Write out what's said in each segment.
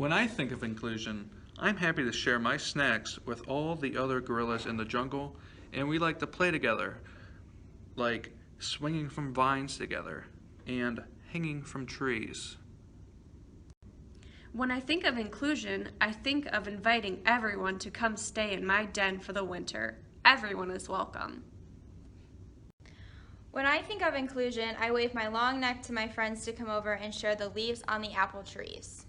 When I think of inclusion, I'm happy to share my snacks with all the other gorillas in the jungle, and we like to play together, like swinging from vines together and hanging from trees. When I think of inclusion, I think of inviting everyone to come stay in my den for the winter. Everyone is welcome. When I think of inclusion, I wave my long neck to my friends to come over and share the leaves on the apple trees.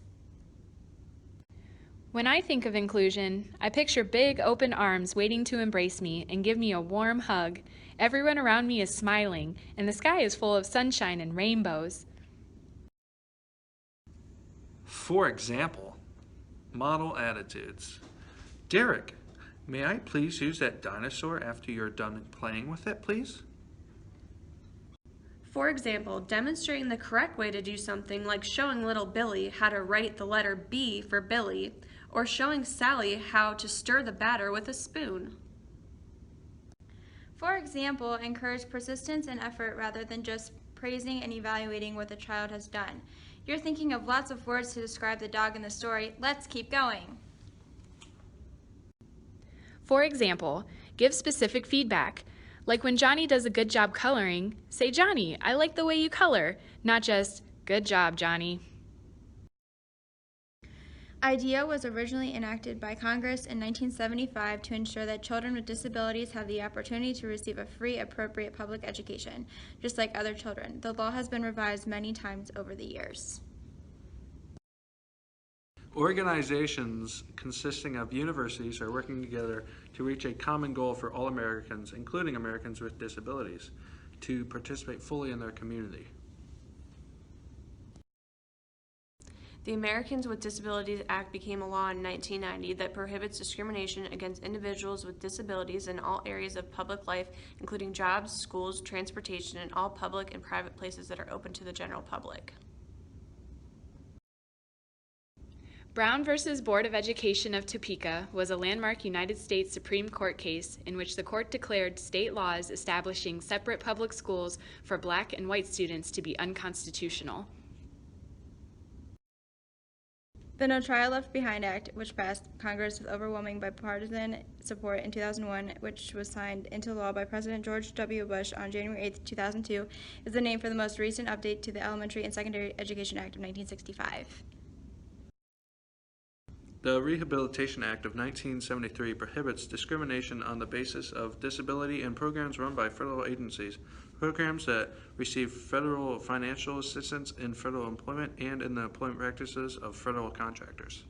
When I think of inclusion, I picture big open arms waiting to embrace me and give me a warm hug. Everyone around me is smiling, and the sky is full of sunshine and rainbows. For example, model attitudes. Derek, may I please use that dinosaur after you're done playing with it, please? For example, demonstrating the correct way to do something like showing little Billy how to write the letter B for Billy, or showing Sally how to stir the batter with a spoon. For example, encourage persistence and effort rather than just praising and evaluating what the child has done. You're thinking of lots of words to describe the dog in the story. Let's keep going. For example, give specific feedback. Like when Johnny does a good job coloring, say, "Johnny, I like the way you color," not just, "Good job, Johnny." IDEA was originally enacted by Congress in 1975 to ensure that children with disabilities have the opportunity to receive a free, appropriate public education, just like other children. The law has been revised many times over the years. Organizations consisting of universities are working together to reach a common goal for all Americans, including Americans with disabilities, to participate fully in their community. The Americans with Disabilities Act became a law in 1990 that prohibits discrimination against individuals with disabilities in all areas of public life, including jobs, schools, transportation, and all public and private places that are open to the general public. Brown v. Board of Education of Topeka was a landmark United States Supreme Court case in which the court declared state laws establishing separate public schools for black and white students to be unconstitutional. The No Child Left Behind Act, which passed Congress with overwhelming bipartisan support in 2001, which was signed into law by President George W. Bush on January 8, 2002, is the name for the most recent update to the Elementary and Secondary Education Act of 1965. The Rehabilitation Act of 1973 prohibits discrimination on the basis of disability in programs run by federal agencies, programs that receive federal financial assistance in federal employment and in the employment practices of federal contractors.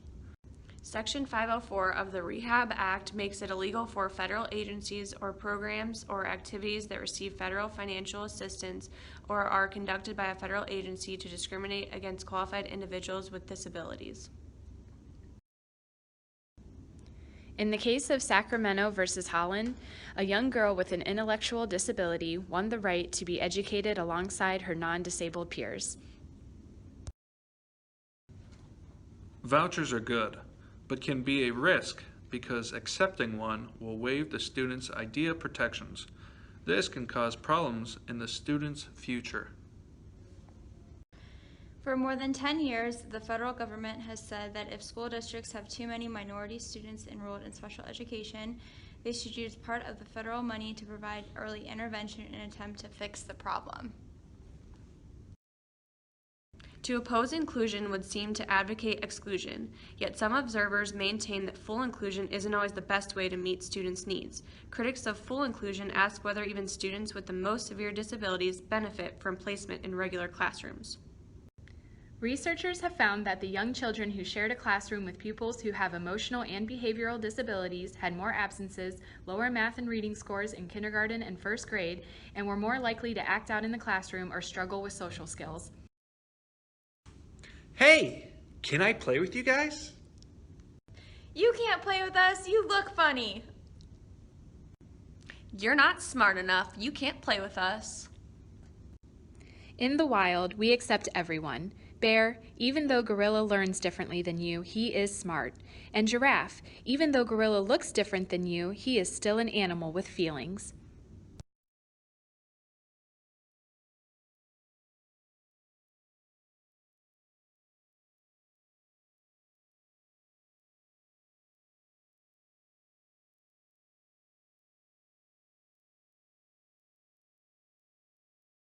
Section 504 of the Rehab Act makes it illegal for federal agencies or programs or activities that receive federal financial assistance or are conducted by a federal agency to discriminate against qualified individuals with disabilities. In the case of Sacramento versus Holland, a young girl with an intellectual disability won the right to be educated alongside her non-disabled peers. Vouchers are good, but can be a risk because accepting one will waive the student's IDEA protections. This can cause problems in the student's future. For more than 10 years, the federal government has said that if school districts have too many minority students enrolled in special education, they should use part of the federal money to provide early intervention in an attempt to fix the problem. To oppose inclusion would seem to advocate exclusion, yet some observers maintain that full inclusion isn't always the best way to meet students' needs. Critics of full inclusion ask whether even students with the most severe disabilities benefit from placement in regular classrooms. Researchers have found that the young children who shared a classroom with pupils who have emotional and behavioral disabilities had more absences, lower math and reading scores in kindergarten and first grade, and were more likely to act out in the classroom or struggle with social skills. Hey, can I play with you guys? You can't play with us, you look funny. You're not smart enough, you can't play with us. In the wild, we accept everyone. Bear, even though gorilla learns differently than you, he is smart. And giraffe, even though gorilla looks different than you, he is still an animal with feelings.